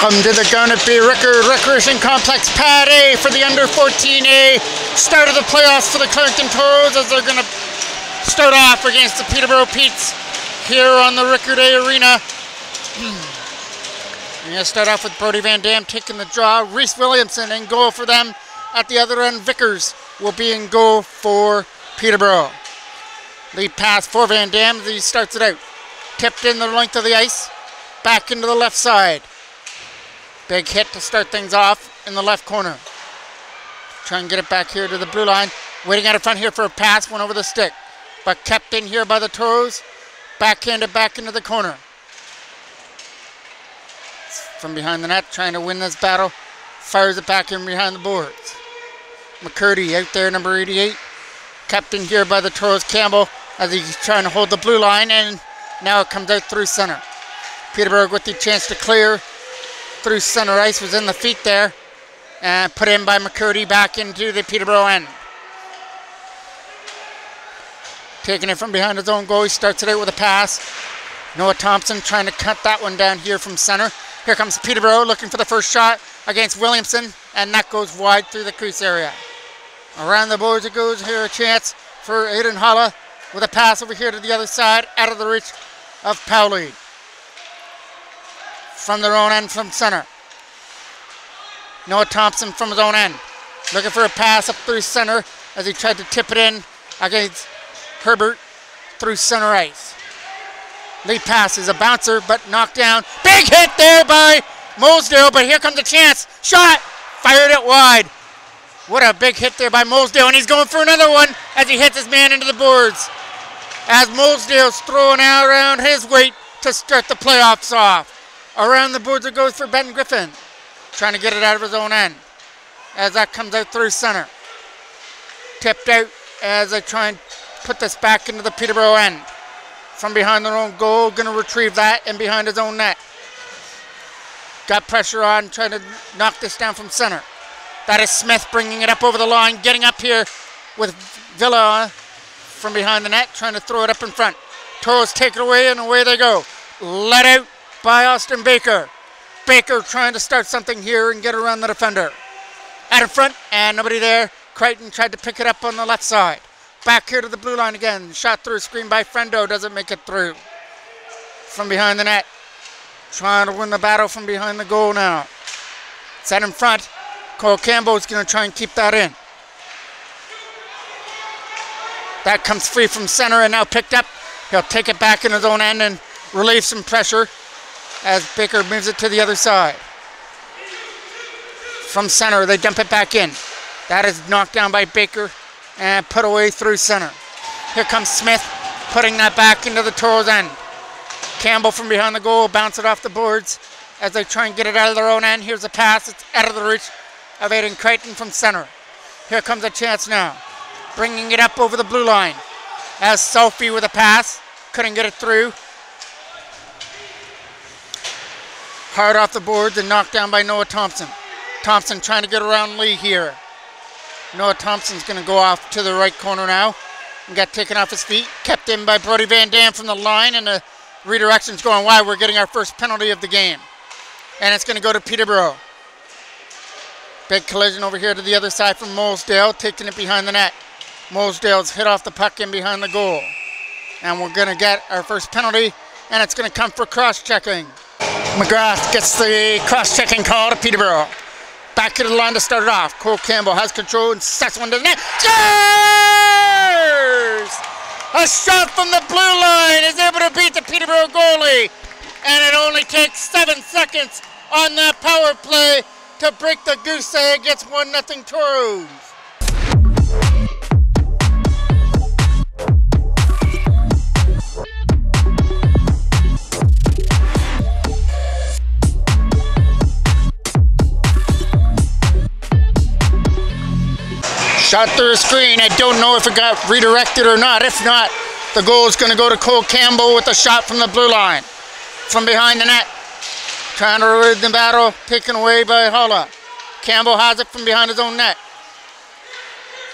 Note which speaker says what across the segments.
Speaker 1: Welcome to the Garnet Bay Recreation Complex Pad A for the under 14A. Start of the playoffs for the Clarington Toros as they're going to start off against the Peterborough Petes here on the Rickard A Arena. We're going to start off with Brody Van Dam taking the draw. Reese Williamson in goal for them. At the other end, Vickers will be in goal for Peterborough. Lead pass for Van Dam as he starts it out. Tipped in the length of the ice. Back into the left side. Big hit to start things off in the left corner. Try and get it back here to the blue line. Waiting out in front here for a pass. Went over the stick. But kept in here by the Toros. Backhanded back into the corner. From behind the net, trying to win this battle. Fires it back in behind the boards. McCurdy out there, number 88. Kept in here by the Toros. Campbell as he's trying to hold the blue line. And now it comes out through center. Peterborough with the chance to clear through center ice, was in the feet there and put in by McCurdy back into the Peterborough end. Taking it from behind his own goal, he starts it out with a pass. Noah Thompson trying to cut that one down here from center. Here comes Peterborough looking for the first shot against Williamson, and that goes wide through the crease area. Around the boards it goes. Here a chance for Aiden Holla with a pass over here to the other side, out of the reach of Powley. From their own end from center. Noah Thompson from his own end. Looking for a pass up through center as he tried to tip it in against Herbert through center ice. Lead pass is a bouncer but knocked down. Big hit there by Mosedale, but here comes a chance. Shot! Fired it wide. What a big hit there by Mosedale, and he's going for another one as he hits his man into the boards. As Mosedale's throwing out around his weight to start the playoffs off. Around the boards it goes for Ben Griffin. Trying to get it out of his own end. As that comes out through center. Tipped out as they try and put this back into the Peterborough end. From behind their own goal, going to retrieve that and behind his own net. Got pressure on, trying to knock this down from center. That is Smith bringing it up over the line, getting up here with Villa from behind the net, trying to throw it up in front. Toros take it away and away they go. Let out by Austin Baker. Baker trying to start something here and get around the defender. Out in front and nobody there. Crichton tried to pick it up on the left side. Back here to the blue line again. Shot through, screen by Frendo, doesn't make it through. From behind the net. Trying to win the battle from behind the goal now. Set in front. Cole Campbell's going to try and keep that in. That comes free from center and now picked up. He'll take it back in his own end and relieve some pressure as Baker moves it to the other side. From center, they dump it back in. That is knocked down by Baker and put away through center. Here comes Smith, putting that back into the Toros end. Campbell from behind the goal, bounce it off the boards as they try and get it out of their own end. Here's a pass, it's out of the reach of Aiden Crichton from center. Here comes a chance now. Bringing it up over the blue line. As Sophie with a pass, couldn't get it through. Hard off the boards and knocked down by Noah Thompson. Thompson trying to get around Lee here. Noah Thompson's going to go off to the right corner now. And got taken off his feet. Kept in by Brody Van Dam from the line. And the redirection's going wide. We're getting our first penalty of the game. And it's going to go to Peterborough. Big collision over here to the other side from Mosedale. Taking it behind the net. Mosedale's hit off the puck in behind the goal. And we're going to get our first penalty. And it's going to come for cross-checking. McGrath gets the cross-checking call to Peterborough. Back to the line to start it off. Cole Campbell has control and sets one to the net. Scores! A shot from the blue line is able to beat the Peterborough goalie. And it only takes 7 seconds on that power play to break the goose egg. It's 1-0 Toros. Shot through a screen. I don't know if it got redirected or not. If not, the goal is going to go to Cole Campbell with a shot from the blue line. From behind the net. Trying to rid the battle. Taken away by Holla. Campbell has it from behind his own net.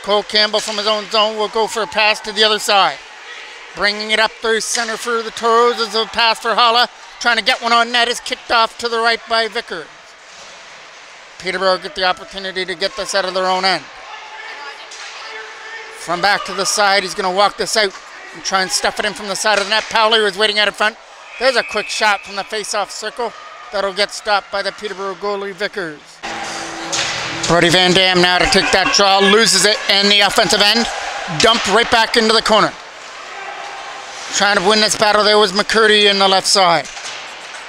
Speaker 1: Cole Campbell from his own zone will go for a pass to the other side. Bringing it up through center for the Toros as a pass for Hala. Trying to get one on net is kicked off to the right by Vickers. Peterborough get the opportunity to get this out of their own end. From back to the side, he's going to walk this out and try and stuff it in from the side of the net. Powley was waiting out in front. There's a quick shot from the face-off circle. That'll get stopped by the Peterborough goalie, Vickers. Brody Van Dam now to take that draw, loses it in the offensive end. Dumped right back into the corner. Trying to win this battle there was McCurdy in the left side.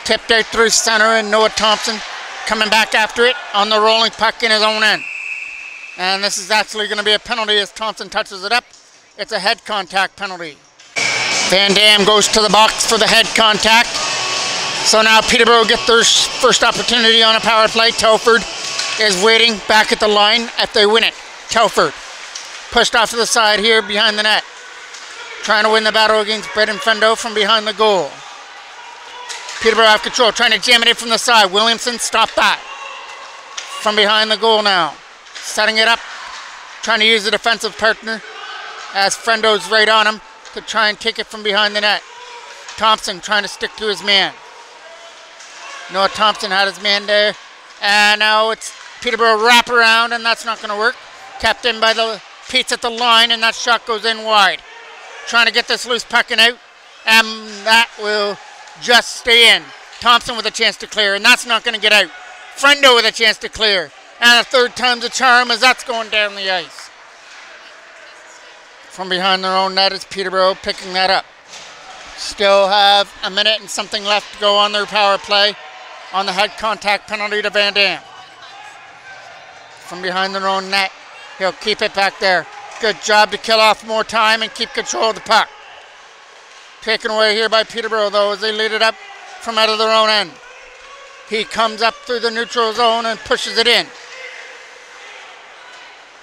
Speaker 1: Tipped out through center and Noah Thompson coming back after it on the rolling puck in his own end. And this is actually going to be a penalty as Thompson touches it up. It's a head contact penalty. Van Dam goes to the box for the head contact. So now Peterborough get their first opportunity on a power play. Telford is waiting back at the line if they win it. Telford pushed off to the side here behind the net. Trying to win the battle against Brendan Fendo from behind the goal. Peterborough have control, trying to jam it in from the side. Williamson, stop that. From behind the goal now. Setting it up, trying to use the defensive partner as Fendo's right on him to try and take it from behind the net. Thompson trying to stick to his man. Noah Thompson had his man there. And now it's Peterborough wraparound, and that's not going to work. Kept in by the Pete's at the line, and that shot goes in wide. Trying to get this loose pucking out, and that will just stay in. Thompson with a chance to clear, and that's not going to get out. Frendo with a chance to clear, and a third time's a charm as that's going down the ice. From behind their own net is Peterborough picking that up. Still have a minute and something left to go on their power play on the head contact penalty to Van Dam. From behind their own net, he'll keep it back there. Good job to kill off more time and keep control of the puck. Taken away here by Peterborough though as they lead it up from out of their own end. He comes up through the neutral zone and pushes it in.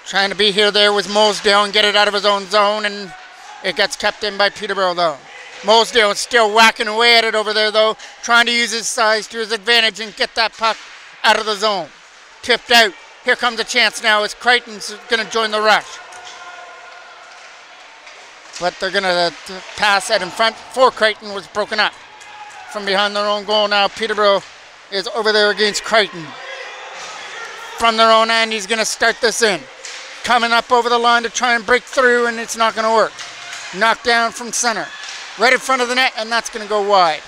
Speaker 1: Trying to be here there with Molesdale and get it out of his own zone, and it gets kept in by Peterborough though. Molesdale is still whacking away at it over there though, trying to use his size to his advantage and get that puck out of the zone. Tipped out. Here comes a chance now as Crichton's going to join the rush. But they're going to pass out in front for Crichton was broken up. From behind their own goal now, Peterborough is over there against Crichton. From their own end, he's going to start this in. Coming up over the line to try and break through, and it's not going to work. Knocked down from center. Right in front of the net, and that's going to go wide.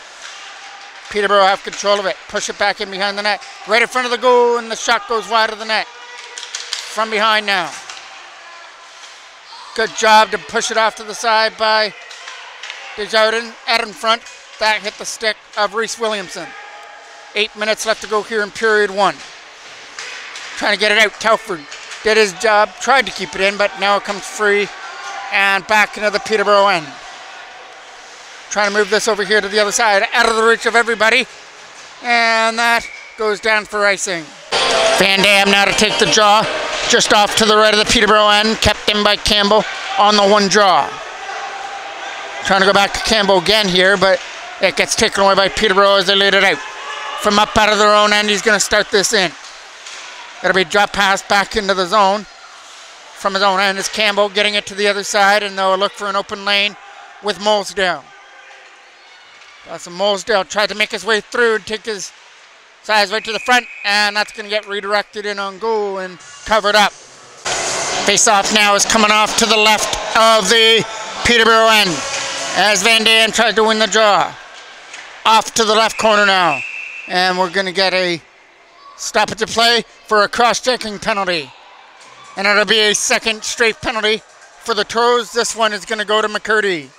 Speaker 1: Peterborough have control of it. Push it back in behind the net. Right in front of the goal, and the shot goes wide of the net. From behind now. Good job to push it off to the side by Desjardins. Out in front. That hit the stick of Reese Williamson. 8 minutes left to go here in period one. Trying to get it out. Telford did his job. Tried to keep it in, but now it comes free. And back into the Peterborough end. Trying to move this over here to the other side. Out of the reach of everybody. And that goes down for icing. Van Dam now to take the draw. Just off to the right of the Peterborough end. Kept in by Campbell on the one draw. Trying to go back to Campbell again here, but it gets taken away by Peterborough as they lead it out. From up out of their own end, he's going to start this in. It'll be drop pass back into the zone. From his own end is Campbell getting it to the other side, and they'll look for an open lane with Molesdale. So Molesdale tried to make his way through and take his size right to the front, and that's going to get redirected in on goal and covered up. Face-off now is coming off to the left of the Peterborough end as Van Dam tried to win the draw. Off to the left corner now, and we're going to get a stoppage of play for a cross-checking penalty. And it'll be a second straight penalty for the Toros. This one is going to go to McCurdy.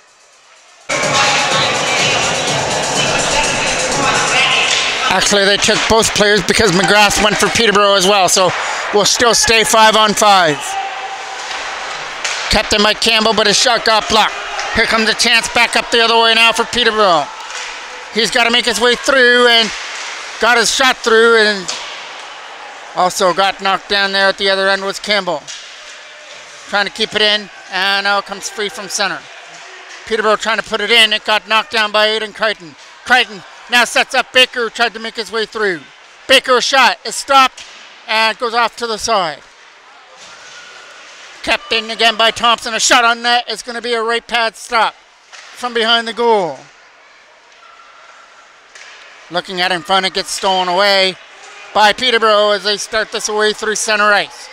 Speaker 1: Actually, they took both players because McGrath went for Peterborough as well, so we'll still stay 5-on-5. Kept in by Campbell, but his shot got blocked. Here comes a chance back up the other way now for Peterborough. He's got to make his way through and got his shot through, and also got knocked down there at the other end was Campbell. Trying to keep it in, and now it comes free from center. Peterborough trying to put it in. It got knocked down by Aidan Crichton. Crichton now sets up Baker, who tried to make his way through. Baker's shot is stopped and goes off to the side. Kept in again by Thompson. A shot on net. It's going to be a right pad stop from behind the goal. Looking at in front, it gets stolen away by Peterborough as they start this away through center ice.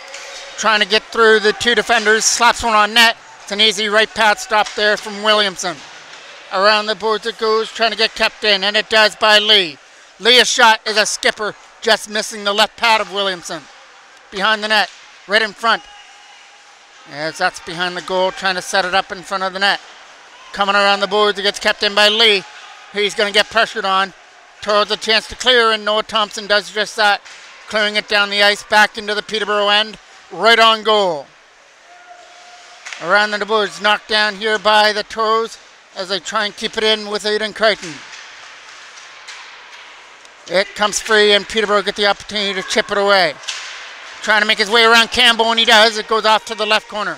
Speaker 1: Trying to get through the two defenders, slaps one on net. It's an easy right pad stop there from Williamson. Around the boards it goes, trying to get kept in, and it does by Lee. Lee's shot is a skipper, just missing the left pad of Williamson. Behind the net, right in front. As that's behind the goal, trying to set it up in front of the net. Coming around the boards, it gets kept in by Lee. He's going to get pressured on. Toros a chance to clear, and Noah Thompson does just that. Clearing it down the ice, back into the Peterborough end. Right on goal. Around the boards, knocked down here by the Toros as they try and keep it in with Aiden Crichton. It comes free, and Peterborough get the opportunity to chip it away. Trying to make his way around Campbell, and he does. It goes off to the left corner.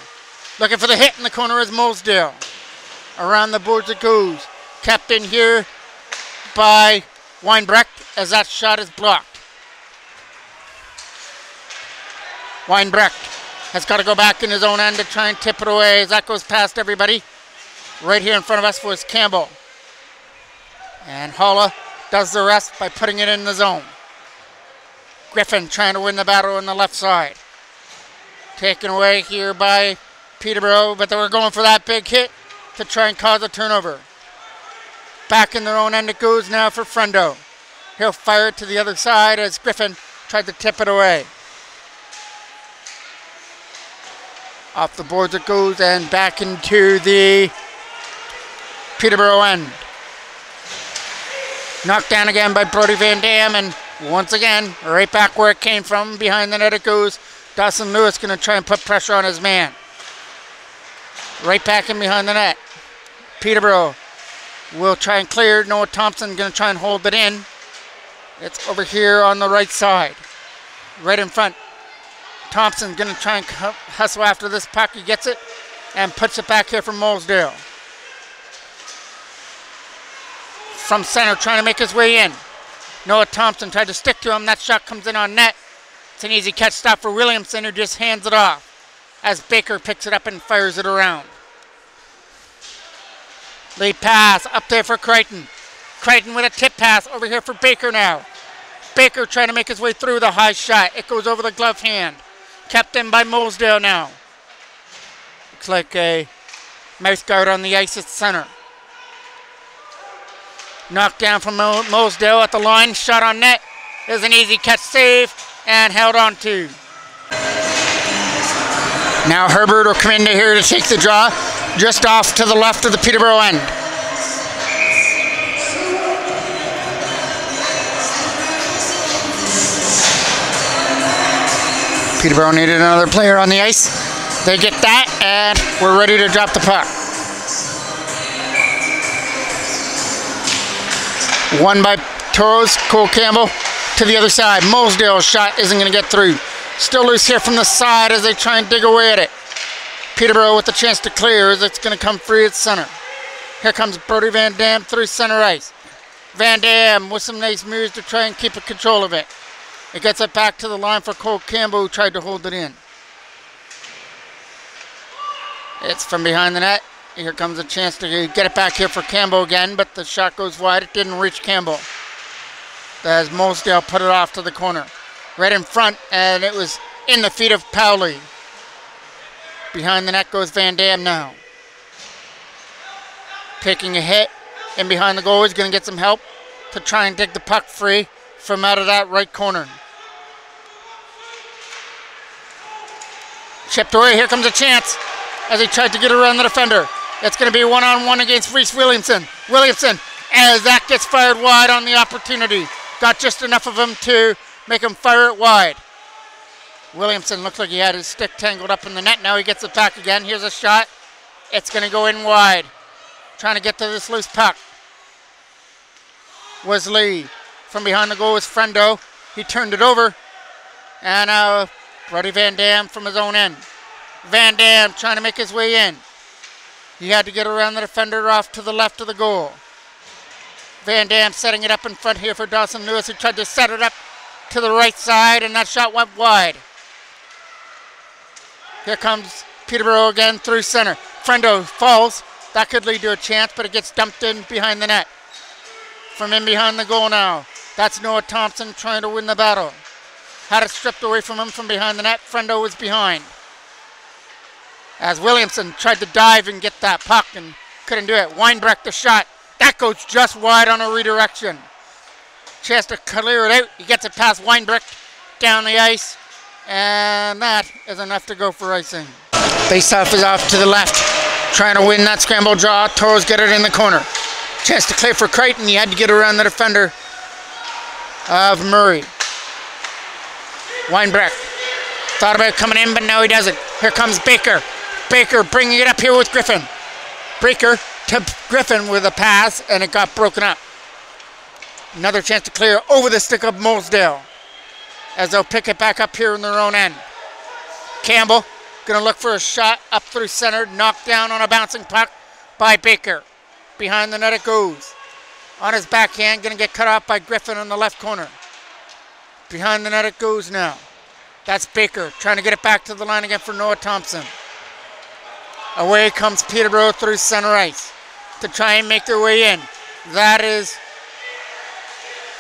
Speaker 1: Looking for the hit in the corner is Mulsdale. Around the boards it goes. Kept in here by Weinbrecht as that shot is blocked. Weinbrecht has got to go back in his own end to try and tip it away as that goes past everybody. Right here in front of us was Campbell. And Holla does the rest by putting it in the zone. Griffin trying to win the battle on the left side. Taken away here by Peterborough, but they were going for that big hit to try and cause a turnover. Back in their own end it goes now for Frendo. He'll fire it to the other side as Griffin tried to tip it away. Off the boards it goes and back into the Peterborough end. Knocked down again by Brody Van Dam, and once again, right back where it came from, behind the net it goes. Dawson Lewis going to try and put pressure on his man. Right back in behind the net. Peterborough will try and clear. Noah Thompson going to try and hold it in. It's over here on the right side. Right in front. Thompson going to try and hustle after this puck. He gets it and puts it back here from Mulsdale. From center, trying to make his way in. Noah Thompson tried to stick to him. That shot comes in on net. It's an easy catch stop for Williamson, who just hands it off as Baker picks it up and fires it around. Lead pass up there for Crichton. Crichton with a tip pass over here for Baker now. Baker trying to make his way through the high shot. It goes over the glove hand. Kept in by Mulsdale now. Looks like a mouth guard on the ice at center. Knocked down from Mulsdale at the line. Shot on net. There's an easy catch save and held on to. Now Herbert will come in here to take the draw just off to the left of the Peterborough end. Peterborough needed another player on the ice. They get that, and we're ready to drop the puck. Won by Toros. Cole Campbell to the other side. Mulsdale's shot isn't going to get through. Still loose here from the side as they try and dig away at it. Peterborough with the chance to clear as it's going to come free at center. Here comes Brody Van Dam through center ice. Van Dam with some nice moves to try and keep control of it. It gets it back to the line for Cole Campbell, who tried to hold it in. It's from behind the net. Here comes a chance to get it back here for Campbell again, but the shot goes wide. It didn't reach Campbell. As Mulsdale put it off to the corner. Right in front, and it was in the feet of Powley. Behind the net goes Van Dam now. Taking a hit, and behind the goal, he's going to get some help to try and dig the puck free from out of that right corner. Chipped away, here comes a chance as he tried to get around the defender. It's going to be one-on-one against Reese Williamson. Williamson, as that gets fired wide on the opportunity. Got just enough of him to make him fire it wide. Williamson looked like he had his stick tangled up in the net. Now he gets it back again. Here's a shot. It's going to go in wide. Trying to get to this loose puck was Lee. From behind the goal was Frendo. He turned it over. And now Brody Van Dam from his own end. Van Dam trying to make his way in. He had to get around the defender off to the left of the goal. Van Dam setting it up in front here for Dawson Lewis, who tried to set it up to the right side, and that shot went wide. Here comes Peterborough again through center. Frendo falls, That could lead to a chance, but it gets dumped in behind the net. From in behind the goal now. That's Noah Thompson trying to win the battle. Had it stripped away from him from behind the net. Friendo was behind. As Williamson tried to dive and get that puck and couldn't do it. Weinbrecht the shot. That goes just wide on a redirection. Chance to clear it out. He gets it past Weinbrecht down the ice. And that is enough to go for icing. Faceoff is off to the left. Trying to win that scramble draw. Toros get it in the corner. Chance to clear for Crichton. He had to get around the defender of Murray. Weinbrecht thought about coming in, but now he doesn't. Here comes Baker. Baker bringing it up here with Griffin. Baker to Griffin with a pass, and it got broken up. Another chance to clear over the stick of Molesdale as they'll pick it back up here in their own end. Campbell going to look for a shot up through center, knocked down on a bouncing puck by Baker. Behind the net it goes. On his backhand, going to get cut off by Griffin in the left corner. Behind the net it goes now. That's Baker trying to get it back to the line again for Noah Thompson. Away comes Peterborough through center ice to try and make their way in. That is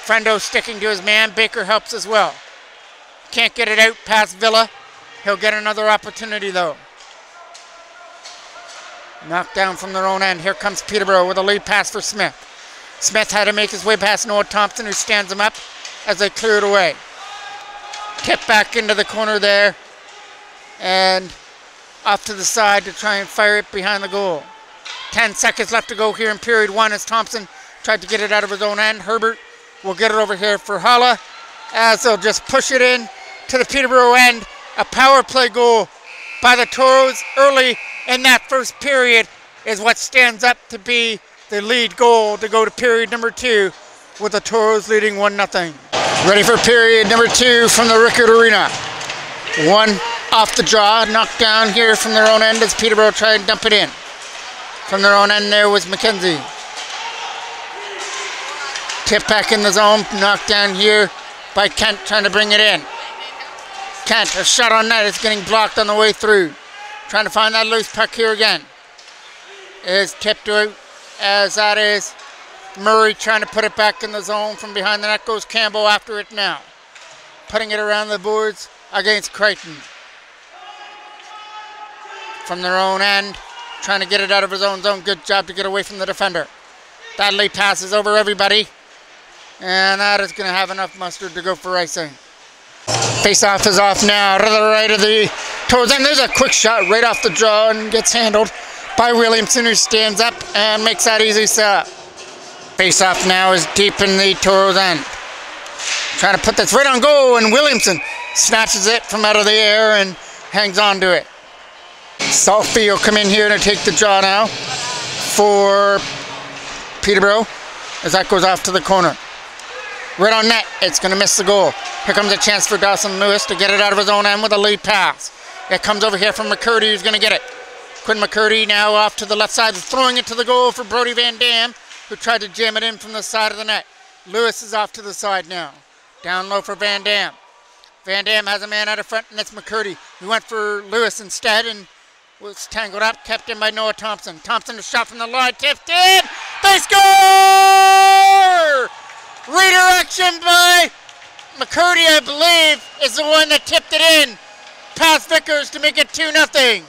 Speaker 1: Friendo sticking to his man. Baker helps as well. Can't get it out past Villa. He'll get another opportunity though. Knocked down from their own end. Here comes Peterborough with a lead pass for Smith. Smith had to make his way past Noah Thompson, who stands him up as they clear it away. Tipped back into the corner there. And off to the side to try and fire it behind the goal. 10 seconds left to go here in period one as Thompson tried to get it out of his own end. Herbert will get it over here for Holla as they'll just push it in to the Peterborough end. A power play goal by the Toros early in that first period is what stands up to be the lead goal to go to period number two with the Toros leading 1-0. Ready for period number two from the Rickard Arena. One off the draw, knocked down here from their own end as Peterborough tried to dump it in. From their own end there was McKenzie. Tip back in the zone, knocked down here by Kent trying to bring it in. Kent, a shot on net, is getting blocked on the way through. Trying to find that loose puck here again. Is tipped out as that is Murray trying to put it back in the zone. From behind the net goes Campbell after it now. Putting it around the boards against Crichton. From their own end, trying to get it out of his own zone. Good job to get away from the defender. That lead passes over everybody. And that is going to have enough mustard to go for icing. Face-off is off now to the right of the Toros. And there's a quick shot right off the draw and gets handled by Williamson, who stands up and makes that easy setup. Face-off now is deep in the Toros end. Trying to put this right on goal, and Williamson snatches it from out of the air and hangs on to it. Saltby will come in here to take the draw now for Peterborough as that goes off to the corner. Right on net, it's going to miss the goal. Here comes a chance for Dawson Lewis to get it out of his own end with a lead pass. It comes over here from McCurdy, who's going to get it. Quinn McCurdy now off to the left side, throwing it to the goal for Brody Van Dam, who tried to jam it in from the side of the net. Lewis is off to the side now. Down low for Van Dam. Van Dam has a man out of front, and that's McCurdy, who went for Lewis instead and was tangled up, kept in by Noah Thompson. Thompson, a shot from the line, tipped in. They score! Redirection by McCurdy, I believe, is the one that tipped it in past Vickers to make it 2-0.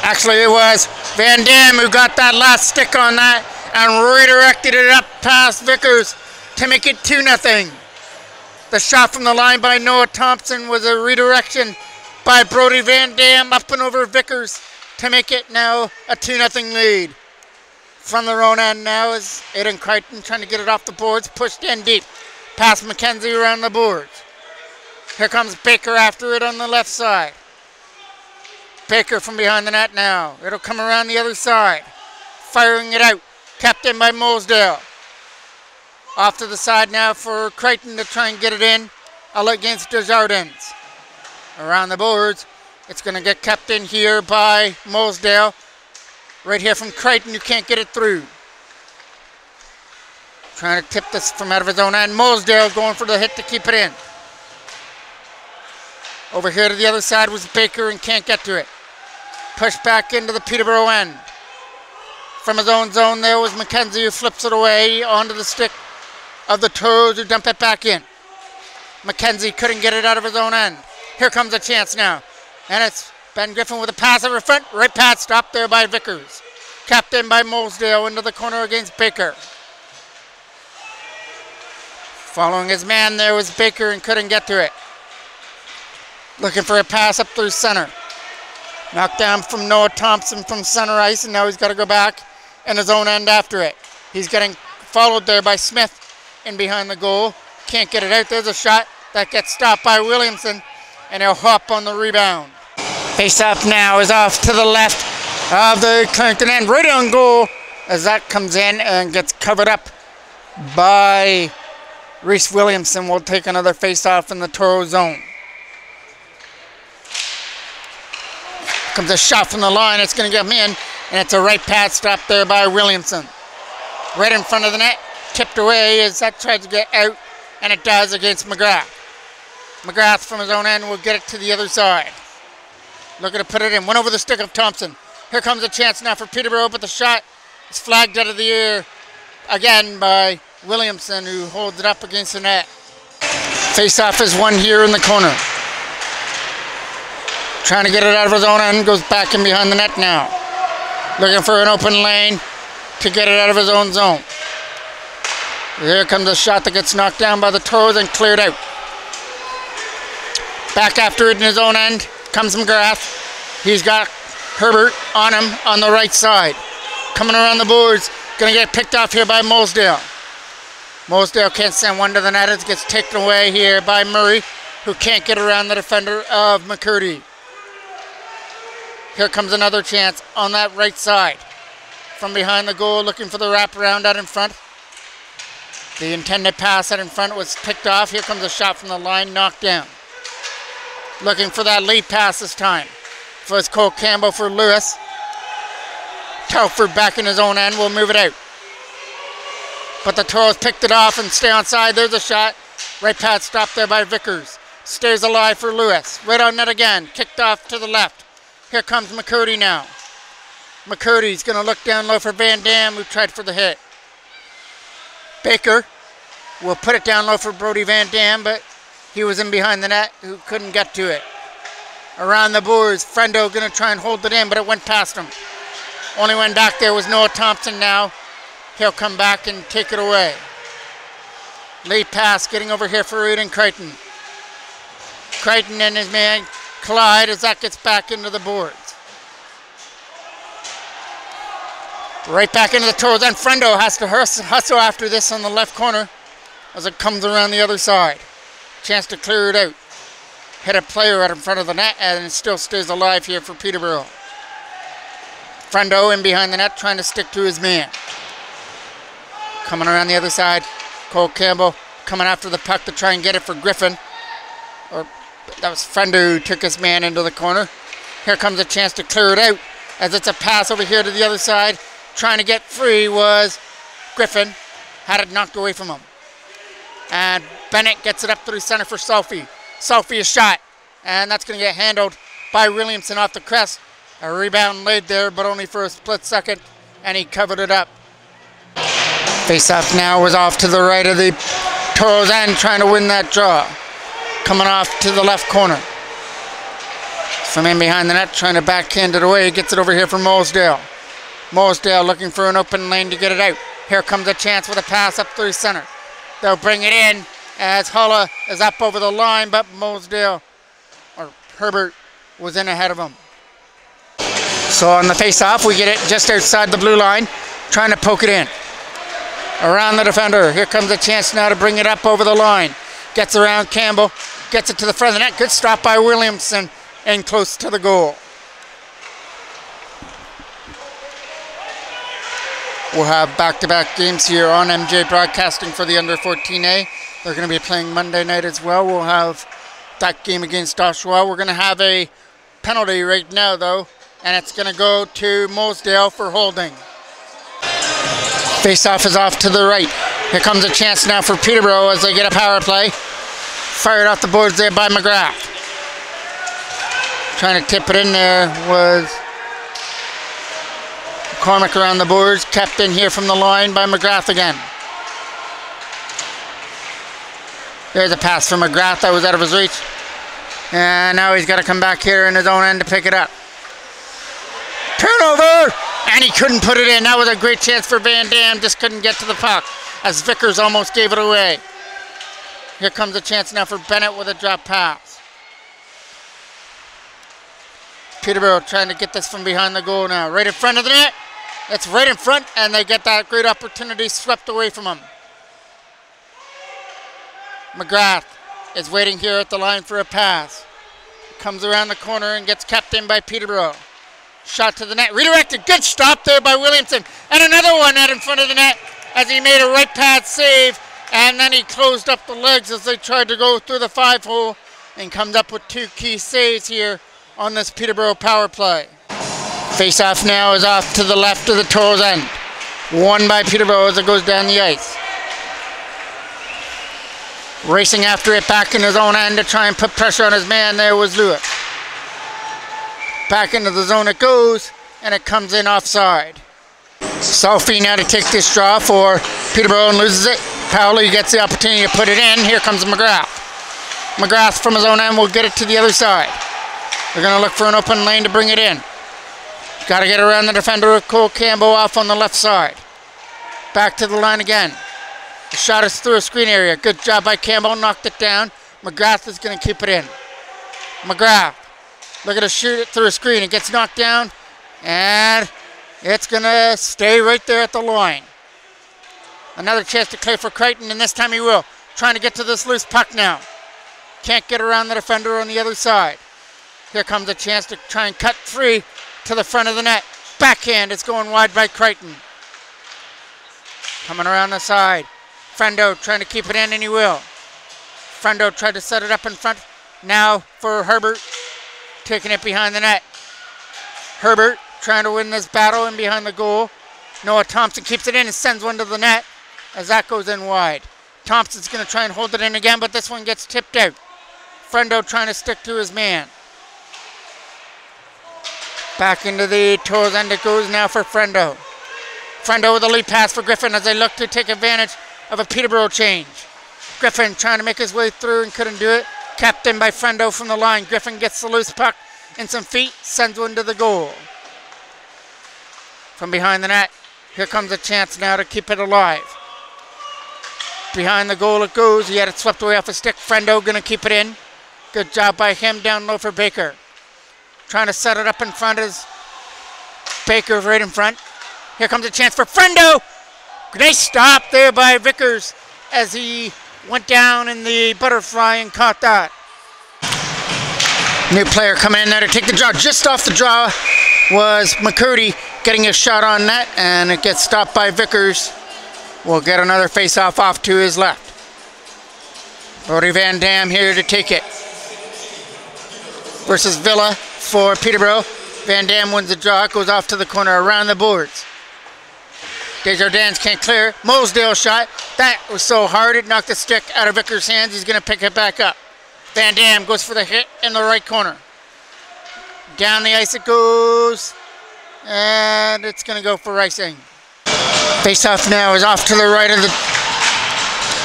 Speaker 1: Actually, it was Van Dam who got that last stick on that and redirected it up past Vickers to make it 2-0. The shot from the line by Noah Thompson was a redirection by Brody Van Dam up and over Vickers to make it now a 2-0 lead. From their own end now is Aiden Crichton trying to get it off the boards, pushed in deep past McKenzie around the boards. Here comes Baker after it on the left side. Baker from behind the net now. It'll come around the other side. Firing it out Kept in by Mosedale. Off to the side now for Crichton to try and get it in. Out against Desjardins. Around the boards. It's going to get kept in here by Mosedale. Right here from Crichton, you can't get it through. Trying to tip this from out of his own end. Mosedale going for the hit to keep it in. Over here to the other side was Baker and can't get to it. Pushed back into the Peterborough end. From his own zone there was McKenzie who flips it away onto the stick of the Toros who dump it back in. McKenzie couldn't get it out of his own end. Here comes a chance now. And it's Ben Griffin with a pass over front. Right pad stopped there by Vickers. Kept in by Mosedale into the corner against Baker. Following his man there was Baker and couldn't get to it. Looking for a pass up through center. Knocked down from Noah Thompson from center ice, and now he's got to go back in his own end after it. He's getting followed there by Smith in behind the goal. Can't get it out. There's a shot that gets stopped by Williamson, and he'll hop on the rebound. Face off now is off to the left of the Clarington end. Right on goal as that comes in and gets covered up by Reese Williamson. Will take another face off in the Toro zone. Comes a shot from the line. It's going to get him in, and it's a right pad stop there by Williamson. Right in front of the net. Tipped away as that tries to get out, and it does against McGrath. McGrath from his own end will get it to the other side. Looking to put it in. Went over the stick of Thompson. Here comes a chance now for Peterborough, but the shot is flagged out of the air again by Williamson, who holds it up against the net. Face-off is won here in the corner. Trying to get it out of his own end. Goes back in behind the net now. Looking for an open lane to get it out of his own zone. Here comes a shot that gets knocked down by the Toros and cleared out. Back after it in his own end comes McGrath. He's got Herbert on him on the right side. Coming around the boards. Going to get picked off here by Mosedale. Mosedale can't send one to the net. It gets taken away here by Murray, who can't get around the defender of McCurdy. Here comes another chance on that right side. From behind the goal, looking for the wraparound out in front. The intended pass out in front was picked off. Here comes a shot from the line, knocked down. Looking for that lead pass this time. First Cole Campbell for Lewis. Telford back in his own end will move it out. But the Toros picked it off and stay onside. There's a shot. Right pad stopped there by Vickers. Stays alive for Lewis. Right on net again. Kicked off to the left. Here comes McCurdy now. McCurdy's going to look down low for Van Dam, who tried for the hit. Baker will put it down low for Brody Van Dam, but he was in behind the net, who couldn't get to it. Around the boards, Frendo going to try and hold it in, but it went past him. Only one back there was Noah Thompson now. He'll come back and take it away. Late pass getting over here for Aiden Crichton. Crichton and his man collide as that gets back into the boards. Right back into the Toros, and Frendo has to hustle after this on the left corner as it comes around the other side. Chance to clear it out. Hit a player out in front of the net, and it still stays alive here for Peterborough. Frendo in behind the net trying to stick to his man. Coming around the other side, Cole Campbell coming after the puck to try and get it for Griffin. Or that was Frendo who took his man into the corner. Here comes a chance to clear it out as it's a pass over here to the other side. Trying to get free was Griffin. Had it knocked away from him. And Bennett gets it up through center for Selfie. Selfie is shot. And that's going to get handled by Williamson off the crest. A rebound laid there, but only for a split second. And he covered it up. Face-off now was off to the right of the Toros end, trying to win that draw. Coming off to the left corner. From in behind the net, trying to backhand it away. Gets it over here for Mosedale. Mosedale looking for an open lane to get it out. Here comes a chance with a pass up through center. They'll bring it in as Hulla is up over the line, but Mosedale, or Herbert, was in ahead of him. So on the face-off, we get it just outside the blue line, trying to poke it in. Around the defender. Here comes a chance now to bring it up over the line. Gets around Campbell, gets it to the front of the net. Good stop by Williamson and close to the goal. We'll have back-to-back games here on MJ Broadcasting for the under 14A. They're going to be playing Monday night as well. We'll have that game against Oshawa. We're going to have a penalty right now, though, and it's going to go to Moseley for holding. Face-off is off to the right. Here comes a chance now for Peterborough as they get a power play. Fired off the boards there by McGrath. Trying to tip it in there was McCormick around the boards, kept in here from the line by McGrath again. There's a pass from McGrath that was out of his reach. And now he's got to come back here in his own end to pick it up. Turnover! And he couldn't put it in. That was a great chance for Van Dam, just couldn't get to the puck as Vickers almost gave it away. Here comes a chance now for Bennett with a drop pass. Peterborough trying to get this from behind the goal now. Right in front of the net. It's right in front, and they get that great opportunity swept away from him. McGrath is waiting here at the line for a pass. Comes around the corner and gets kept in by Peterborough. Shot to the net, redirected, good stop there by Williamson. And another one out in front of the net as he made a right pad save. And then he closed up the legs as they tried to go through the 5-hole and comes up with two key saves here on this Peterborough power play. Face-off now is off to the left of the Toros end. Won by Peterborough as it goes down the ice. Racing after it back in his own end to try and put pressure on his man there was Lewis. Back into the zone it goes, and it comes in offside. Selfie now to take this draw for Peterborough and loses it. Powley gets the opportunity to put it in. Here comes McGrath. McGrath from his own end will get it to the other side. They're going to look for an open lane to bring it in. Got to get around the defender with Cole Campbell off on the left side. Back to the line again. The shot is through a screen area. Good job by Campbell, knocked it down. McGrath is going to keep it in. McGrath, looking to shoot it through a screen. It gets knocked down, and it's going to stay right there at the line. Another chance to clear for Crichton, and this time he will. Trying to get to this loose puck now. Can't get around the defender on the other side. Here comes a chance to try and cut free to the front of the net. Backhand, it's going wide by Crichton. Coming around the side. Frendo trying to keep it in, and he will. Frendo tried to set it up in front. Now for Herbert, taking it behind the net. Herbert trying to win this battle in behind the goal. Noah Thompson keeps it in and sends one to the net as that goes in wide. Thompson's going to try and hold it in again, but this one gets tipped out. Frendo trying to stick to his man. Back into the Toros end it goes now for Frendo. Frendo with a lead pass for Griffin as they look to take advantage of a Peterborough change. Griffin trying to make his way through and couldn't do it. Kept in by Frendo from the line. Griffin gets the loose puck in some feet, sends one to the goal. From behind the net, here comes a chance now to keep it alive. Behind the goal it goes. He had it swept away off his stick. Frendo going to keep it in. Good job by him down low for Baker. Trying to set it up in front is Baker right in front. Here comes a chance for Frendo. Nice stop there by Vickers as he went down in the butterfly and caught that. New player coming in there to take the draw. Just off the draw was McCurdy getting a shot on net, and it gets stopped by Vickers. We'll get another face-off off to his left. Brody Van Dam here to take it. Versus Villa for Peterborough. Van Dam wins the draw. It goes off to the corner around the boards. Desjardins can't clear. Moseley shot. That was so hard it knocked the stick out of Vickers' hands. He's going to pick it back up. Van Dam goes for the hit in the right corner. Down the ice it goes. And it's going to go for icing. Face-off now is off to the right of the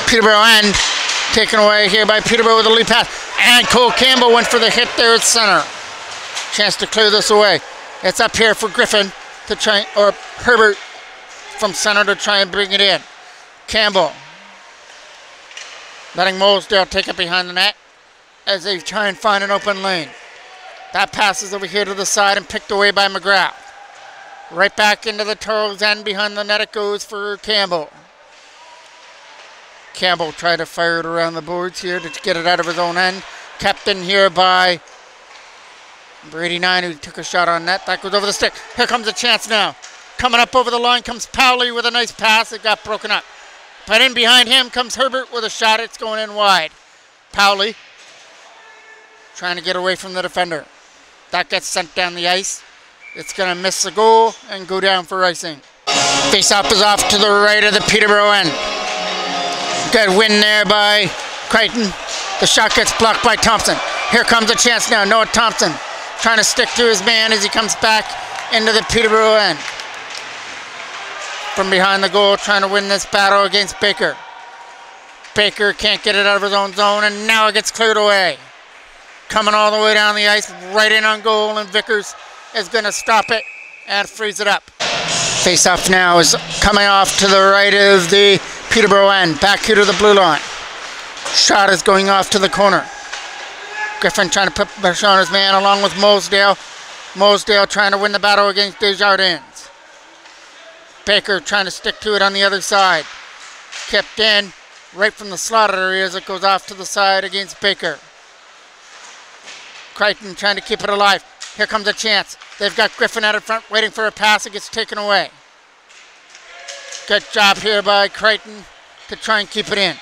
Speaker 1: Peterborough end. Taken away here by Peterborough with a lead pass. And Cole Campbell went for the hit there at center. Chance to clear this away. It's up here for Griffin to try, or Herbert from center to try and bring it in. Campbell letting Moseley take it behind the net as they try and find an open lane. That passes over here to the side and picked away by McGrath. Right back into the Toros end behind the net it goes for Campbell. Campbell tried to fire it around the boards here to get it out of his own end. Kept in here by Brady 9, who took a shot on net. That goes over the stick. Here comes a chance now. Coming up over the line comes Powley with a nice pass. It got broken up. But in behind him comes Herbert with a shot. It's going in wide. Powley trying to get away from the defender. That gets sent down the ice. It's going to miss the goal and go down for icing. Face-off is off to the right of the Peterborough end. Good win there by Crichton. The shot gets blocked by Thompson. Here comes a chance now. Noah Thompson trying to stick to his man as he comes back into the Peterborough end. From behind the goal, trying to win this battle against Baker. Baker can't get it out of his own zone, and now it gets cleared away. Coming all the way down the ice, right in on goal, and Vickers is going to stop it and freeze it up. Face-off now is coming off to the right of the Peterborough end, back here to the blue line. Shot is going off to the corner. Griffin trying to put pressure on his man along with Mosedale. Mosedale trying to win the battle against Desjardins. Baker trying to stick to it on the other side. Kept in right from the slot area as it goes off to the side against Baker. Crichton trying to keep it alive. Here comes a chance. They've got Griffin out in front waiting for a pass. It gets taken away. Good job here by Crichton to try and keep it in.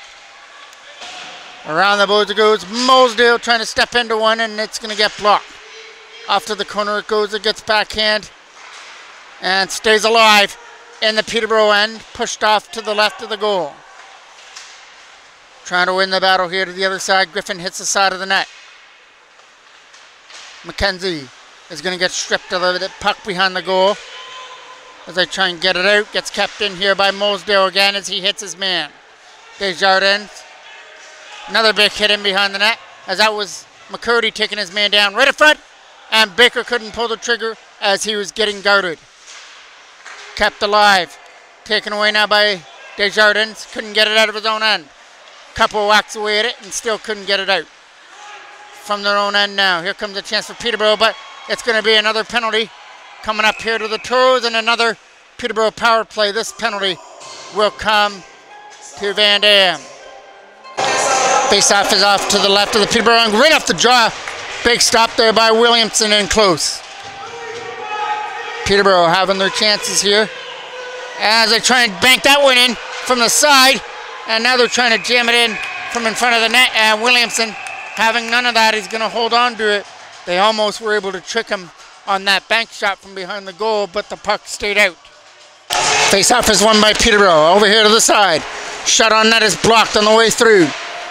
Speaker 1: Around the boards it goes. Mosedale trying to step into one, and it's going to get blocked. Off to the corner it goes. It gets backhand and stays alive in the Peterborough end. Pushed off to the left of the goal. Trying to win the battle here to the other side. Griffin hits the side of the net. McKenzie is going to get stripped of the puck behind the goal. As they try and get it out. Gets kept in here by Mosedale again as he hits his man. Desjardins. Another big hit in behind the net. As that was McCurdy taking his man down right in front. And Baker couldn't pull the trigger as he was getting guarded. Kept alive. Taken away now by Desjardins. Couldn't get it out of his own end. Couple whacks away at it and still couldn't get it out. From their own end now. Here comes a chance for Peterborough, but it's going to be another penalty coming up here to the Toros and another Peterborough power play. This penalty will come to Van Dam. Face-off is off to the left of the Peterborough end, right off the draw. Big stop there by Williamson and close. Peterborough having their chances here as they try and bank that one in from the side, and now they're trying to jam it in from in front of the net, and Williamson having none of that, he's going to hold on to it. They almost were able to trick him on that bank shot from behind the goal, but the puck stayed out. Face-off is won by Peterborough. Over here to the side. Shot on net is blocked on the way through.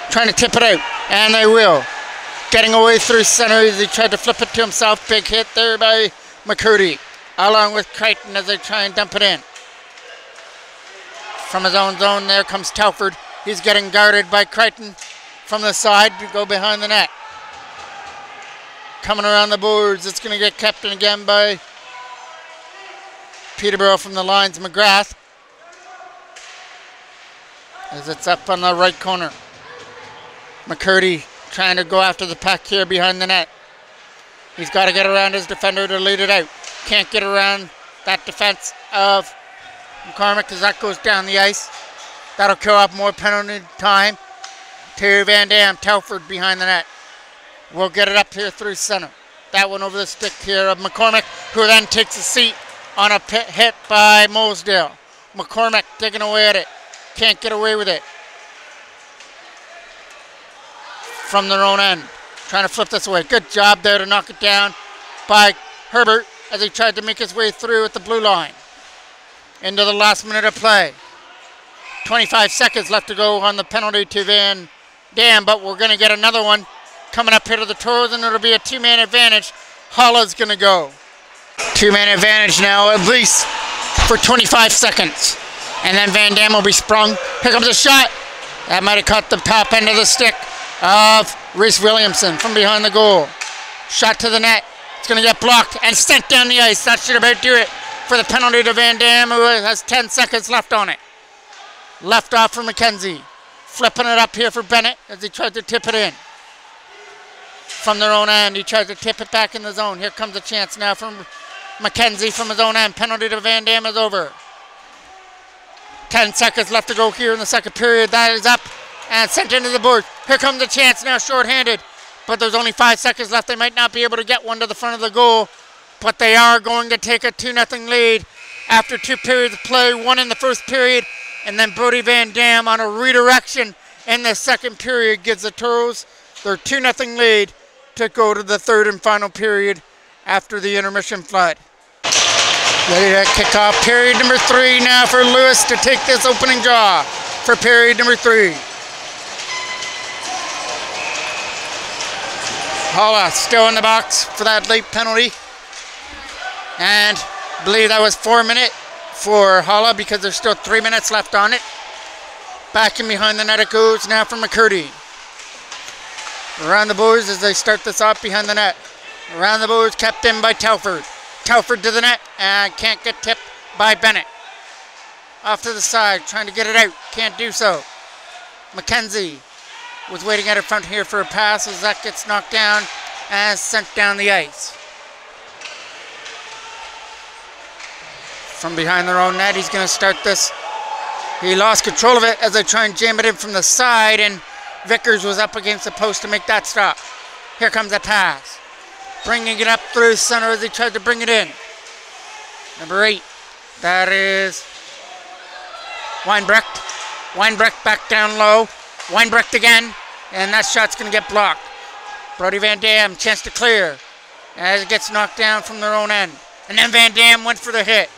Speaker 1: Trying to tip it out, and they will. Getting away through center as he tried to flip it to himself. Big hit there by McCurdy, along with Crichton as they try and dump it in. From his own zone, there comes Telford. He's getting guarded by Crichton from the side to go behind the net. Coming around the boards, it's going to get kept in again by Peterborough from the lines, McGrath. As it's up on the right corner. McCurdy trying to go after the puck here behind the net. He's got to get around his defender to lead it out. Can't get around that defense of McCormick as that goes down the ice. That'll kill off more penalty time to Van Dam. Telford behind the net. We'll get it up here through center. That one over the stick here of McCormick, who then takes a seat on a hit by Mosedale. McCormick digging away at it. Can't get away with it. From their own end. Trying to flip this away. Good job there to knock it down by Herbert as he tried to make his way through at the blue line. Into the last minute of play. 25 seconds left to go on the penalty to Van Dam, but we're going to get another one coming up here to the Toros, and it'll be a two-man advantage. Holla's going to go. Two-man advantage now, at least for 25 seconds. And then Van Dam will be sprung. Here comes a shot. That might have caught the top end of the stick of Reese Williamson from behind the goal. Shot to the net. It's going to get blocked and sent down the ice. That should about do it for the penalty to Van Dam, who has 10 seconds left on it. Left off for McKenzie. Flipping it up here for Bennett as he tried to tip it in. From their own end, he tries to tip it back in the zone. Here comes a chance now from McKenzie from his own end. Penalty to Van Dam is over. 10 seconds left to go here in the second period. That is up and sent into the board. Here comes a chance now, shorthanded. But there's only 5 seconds left. They might not be able to get one to the front of the goal. But they are going to take a 2-0 lead after 2 periods of play, 1 in the first period, and then Brody Van Dam on a redirection in the second period gives the Toros their 2-0 lead to go to the third and final period after the intermission flood. Ready to kick off period number 3 now for Lewis to take this opening draw for period number 3. Holla still in the box for that late penalty. And I believe that was 4 minutes for Holla because there's still 3 minutes left on it. Back in behind the net it goes now for McCurdy. Around the boards as they start this off behind the net. Around the boards, kept in by Telford. Telford to the net and can't get tipped by Bennett. Off to the side, trying to get it out. Can't do so. McKenzie was waiting at her front here for a pass as that gets knocked down and sent down the ice. From behind their own net, he's going to start this. He lost control of it as they try and jam it in from the side, and Vickers was up against the post to make that stop. Here comes a pass. Bringing it up through center as he tried to bring it in. Number 8. That is Weinbrecht. Weinbrecht back down low. Weinbrecht again. And that shot's going to get blocked. Brody Van Dam, chance to clear. As it gets knocked down from their own end. And then Van Dam went for the hit.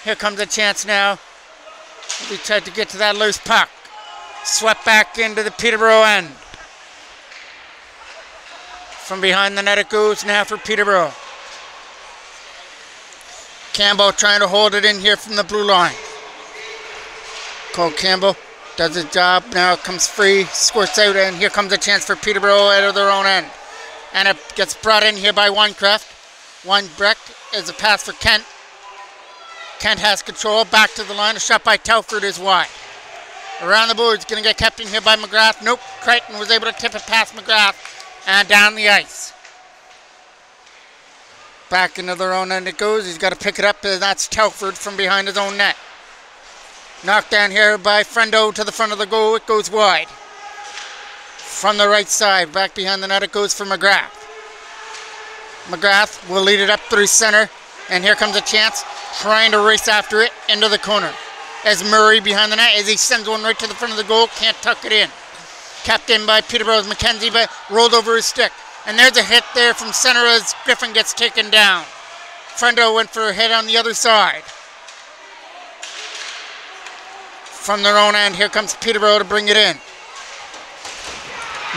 Speaker 1: Here comes a chance now. He tried to get to that loose puck. Swept back into the Peterborough end. From behind the net it goes now for Peterborough. Campbell trying to hold it in here from the blue line. Cole Campbell does his job. Now it comes free, squirts out, and here comes a chance for Peterborough out of their own end. And it gets brought in here by Weinbrecht. Weinbrecht is a pass for Kent. Kent has control, back to the line. A shot by Telford is wide. Around the boards, going to get kept in here by McGrath. Nope, Crichton was able to tip it past McGrath and down the ice. Back into their own end it goes. He's got to pick it up, and that's Telford from behind his own net. Knocked down here by Friendo to the front of the goal. It goes wide. From the right side, back behind the net it goes for McGrath. McGrath will lead it up through center, and here comes a chance, trying to race after it into the corner. As Murray behind the net, as he sends one right to the front of the goal, can't tuck it in. Kept in by Peterborough's McKenzie, but rolled over his stick. And there's a hit there from center as Griffin gets taken down. Friendo went for a hit on the other side. From their own end, here comes Peterborough to bring it in.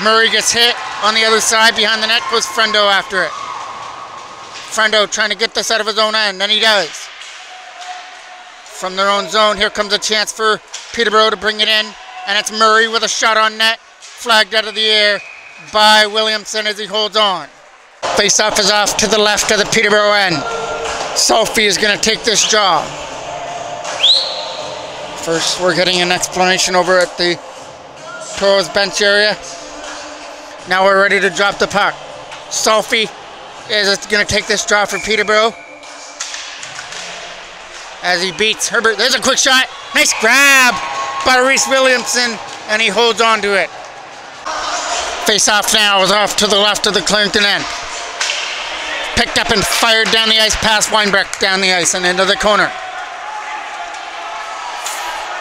Speaker 1: Murray gets hit on the other side. Behind the net goes Friendo after it. Friendo trying to get this out of his own end, and he does. From their own zone, here comes a chance for Peterborough to bring it in, and it's Murray with a shot on net, flagged out of the air by Williamson as he holds on. Face-off is off to the left of the Peterborough end. Sophie is going to take this job. First, we're getting an explanation over at the Toros bench area. Now we're ready to drop the puck. Sophie is going to take this draw for Peterborough as he beats Herbert. There's a quick shot. Nice grab by Reese Williamson, and he holds on to it. Face-off now is off to the left of the Clarington end. Picked up and fired down the ice past Weinbrecht, down the ice and into the corner.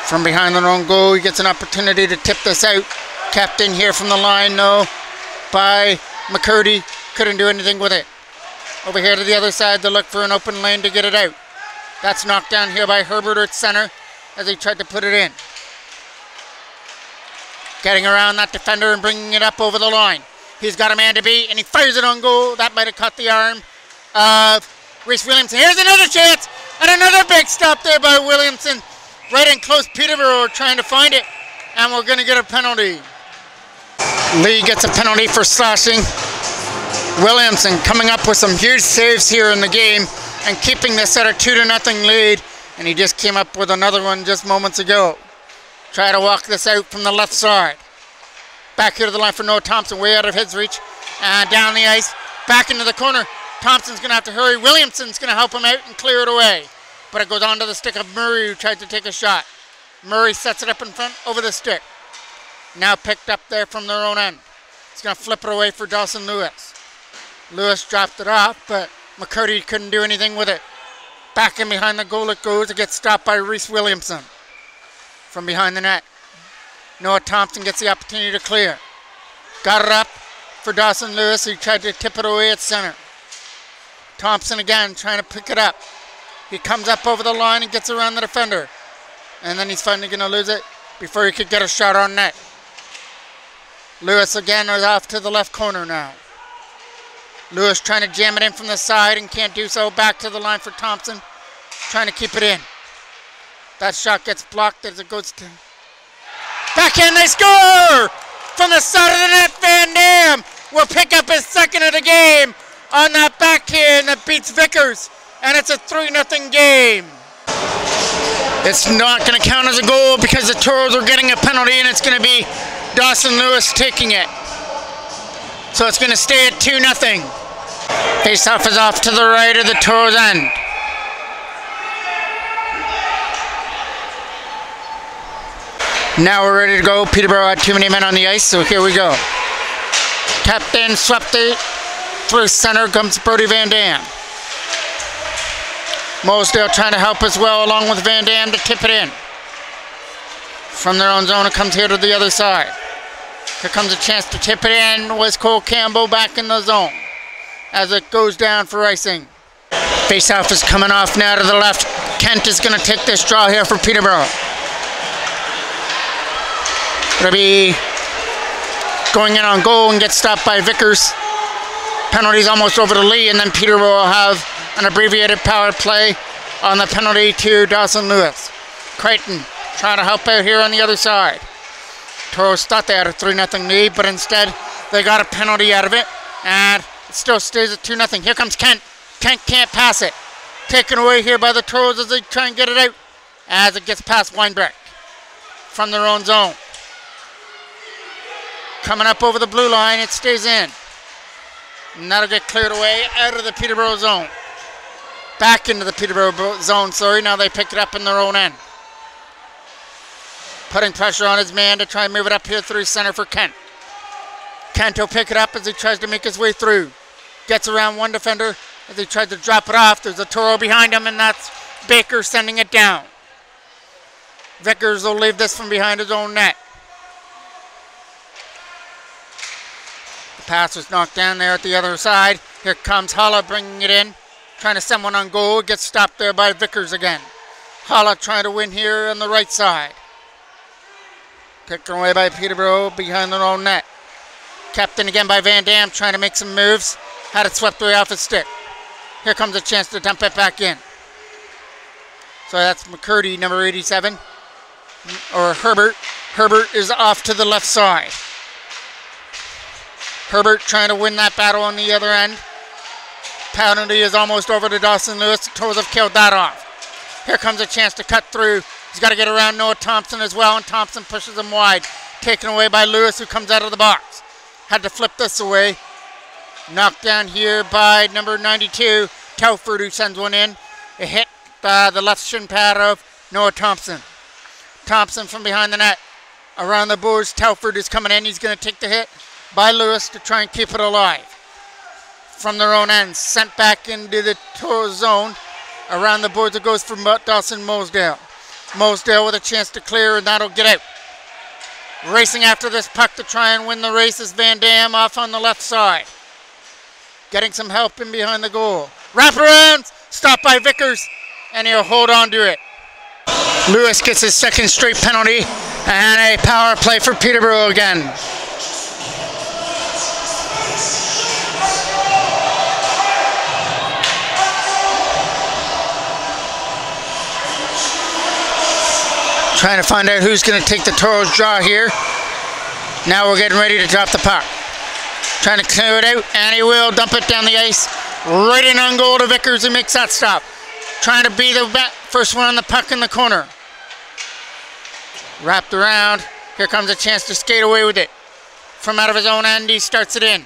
Speaker 1: From behind their own goal, he gets an opportunity to tip this out. Kept in here from the line, though, by McCurdy. Couldn't do anything with it. Over here to the other side to look for an open lane to get it out. That's knocked down here by Herbert at center as he tried to put it in. Getting around that defender and bringing it up over the line. He's got a man to beat, and he fires it on goal. That might have caught the arm of Reese Williamson. Here's another chance, and another big stop there by Williamson. Right in close, Peterborough trying to find it, and we're going to get a penalty. Lee gets a penalty for slashing. Williamson coming up with some huge saves here in the game and keeping this at a 2-0 lead, and he just came up with another one just moments ago. Try to walk this out from the left side. Back here to the line for Noah Thompson, way out of his reach, and down the ice, back into the corner. Thompson's going to have to hurry. Williamson's going to help him out and clear it away, but it goes onto the stick of Murray, who tried to take a shot. Murray sets it up in front over the stick. Now picked up there from their own end. He's going to flip it away for Dawson Lewis. Lewis dropped it off, but McCurdy couldn't do anything with it. Back in behind the goal it goes. It gets stopped by Reese Williamson from behind the net. Noah Thompson gets the opportunity to clear. Got it up for Dawson Lewis, who tried to tip it away at center. Thompson again trying to pick it up. He comes up over the line and gets around the defender. And then he's finally going to lose it before he could get a shot on net. Lewis again is off to the left corner now. Lewis trying to jam it in from the side and can't do so. Back to the line for Thompson, trying to keep it in. That shot gets blocked as it goes to... Backhand, they score! From the side of the net, Van Dam will pick up his second of the game on that backhand that beats Vickers. And it's a 3-0 game. It's not going to count as a goal because the Toros are getting a penalty, and it's going to be Dawson Lewis taking it. So it's going to stay at 2-0. Face-off is off to the right of the Toros end. Now we're ready to go. Peterborough had too many men on the ice, so here we go. Captain swept it through center, comes Brody Van Dam. Mosdale trying to help as well, along with Van Dam to tip it in. From their own zone, it comes here to the other side. Here comes a chance to tip it in. Was Cole Campbell back in the zone as it goes down for icing. Face-off is coming off now to the left. Kent is going to take this draw here for Peterborough. Going to be going in on goal and get stopped by Vickers. Penalty's almost over to Lee, and then Peterborough will have an abbreviated power play on the penalty to Dawson Lewis. Creighton trying to help out here on the other side. Toros thought they had a 3-0 lead, but instead they got a penalty out of it, and it still stays at 2-0. Here comes Kent. Kent can't pass it. Taken away here by the Toros as they try and get it out as it gets past Weinbrecht from their own zone. Coming up over the blue line, it stays in. And that'll get cleared away out of the Peterborough zone. Back into the Peterborough zone, sorry. Now they pick it up in their own end. Putting pressure on his man to try and move it up here through center for Kent. Kent will pick it up as he tries to make his way through. Gets around one defender as he tries to drop it off. There's a Toro behind him, and that's Baker sending it down. Vickers will leave this from behind his own net. The pass was knocked down there at the other side. Here comes Holla bringing it in. Trying to send one on goal. Gets stopped there by Vickers again. Holla trying to win here on the right side. Taken away by Peterborough behind their own net. Kept in again by Van Dam, trying to make some moves. Had it swept away off his stick. Here comes a chance to dump it back in. So that's McCurdy, number 87. Or Herbert. Herbert is off to the left side. Herbert trying to win that battle on the other end. Penalty is almost over to Dawson Lewis. The Toros have killed that off. Here comes a chance to cut through. He's got to get around Noah Thompson as well, and Thompson pushes him wide. Taken away by Lewis, who comes out of the box. Had to flip this away. Knocked down here by number 92, Telford, who sends one in. It hit the left shin pad of Noah Thompson. Thompson from behind the net. Around the boards, Telford is coming in. He's going to take the hit by Lewis to try and keep it alive. From their own end, sent back into the Toro zone. Around the boards it goes for Dawson Mosdale. Mosdale with a chance to clear, and that'll get out. Racing after this puck to try and win the race is Van Dam off on the left side. Getting some help in behind the goal. Wraparounds, stopped by Vickers, and he'll hold on to it. Lewis gets his second straight penalty, and a power play for Peterborough again. Trying to find out who's going to take the Toros draw here. Now we're getting ready to drop the puck. Trying to clear it out, and he will dump it down the ice. Right in on goal to Vickers, who makes that stop. Trying to be the first one on the puck in the corner. Wrapped around. Here comes a chance to skate away with it. From out of his own end, he starts it in.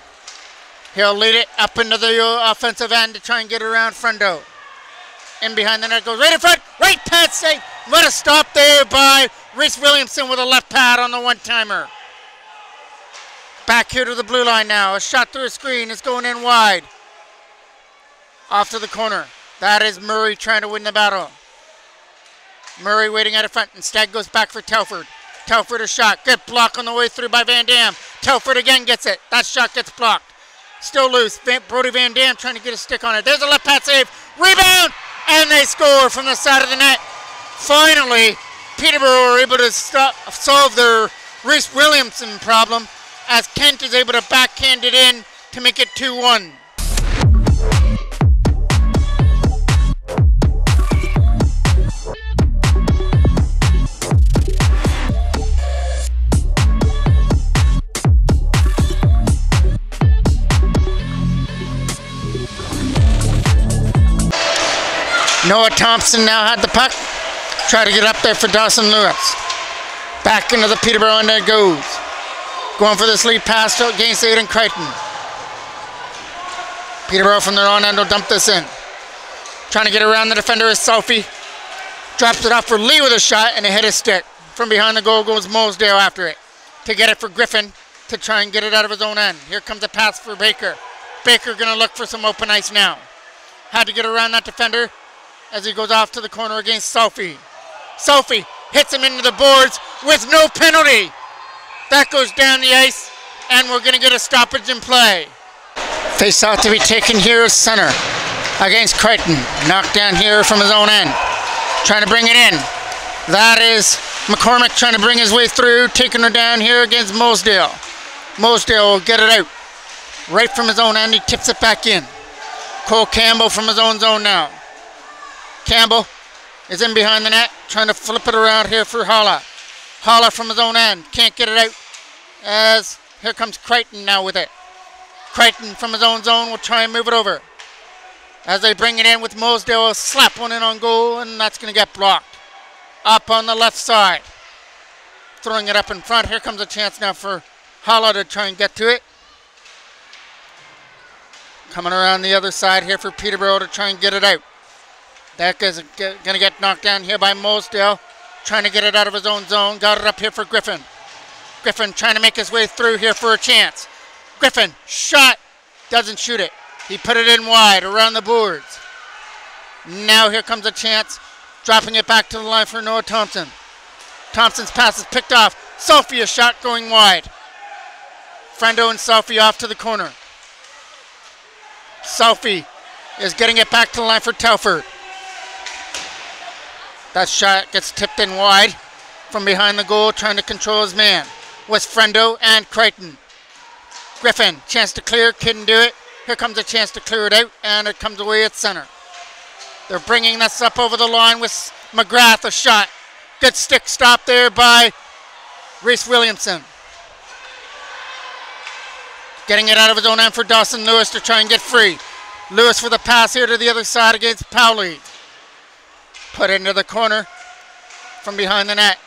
Speaker 1: He'll lead it up into the offensive end to try and get around Frendo. In behind the net, goes right in front, right pad save. What a stop there by Reese Williamson with a left pad on the one-timer. Back here to the blue line now. A shot through a screen is going in wide. Off to the corner. That is Murray trying to win the battle. Murray waiting at the front. Instead goes back for Telford. Telford a shot. Good block on the way through by Van Dam. Telford again gets it. That shot gets blocked. Still loose. Brody Van Dam trying to get a stick on it. There's a left pad save. Rebound! And they score from the side of the net. Finally, Peterborough are able to solve their Reese Williamson problem as Kent is able to backhand it in to make it 2-1. Noah Thompson now had the puck. Try to get up there for Dawson Lewis. Back into the Peterborough and there goes. Going for this lead pass against Aiden Crichton. Peterborough from their own end will dump this in. Trying to get around the defender is Sophie. Drops it off for Lee with a shot and it hit his stick. From behind the goal goes Mosedale after it. To get it for Griffin to try and get it out of his own end. Here comes a pass for Baker. Baker gonna look for some open ice now. Had to get around that defender as he goes off to the corner against Sophie. Sophie hits him into the boards with no penalty. That goes down the ice, and we're going to get a stoppage in play. Face out to be taken here as center against Crichton. Knocked down here from his own end. Trying to bring it in. That is McCormick trying to bring his way through, taking her down here against Mosedale. Mosedale will get it out. Right from his own end, he tips it back in. Cole Campbell from his own zone now. Campbell is in behind the net, trying to flip it around here for Holla. Holla from his own end, can't get it out, as here comes Crichton now with it. Crichton from his own zone will try and move it over. As they bring it in with Mosedale, will slap one in on goal, and that's going to get blocked. Up on the left side. Throwing it up in front, here comes a chance now for Holla to try and get to it. Coming around the other side here for Peterborough to try and get it out. That is going to get knocked down here by Mosedale. Trying to get it out of his own zone. Got it up here for Griffin. Griffin trying to make his way through here for a chance. Griffin, shot. Doesn't shoot it. He put it in wide around the boards. Now here comes a chance. Dropping it back to the line for Noah Thompson. Thompson's pass is picked off. Sophie a shot going wide. Frendo and Sophie off to the corner. Sophie is getting it back to the line for Telford. That shot gets tipped in wide from behind the goal, trying to control his man. Was Frendo and Crichton. Griffin, chance to clear, couldn't do it. Here comes a chance to clear it out, and it comes away at center. They're bringing this up over the line with McGrath, a shot. Good stick stop there by Reese Williamson. Getting it out of his own end for Dawson Lewis to try and get free. Lewis for the pass here to the other side against Powley. Put into the corner from behind the net.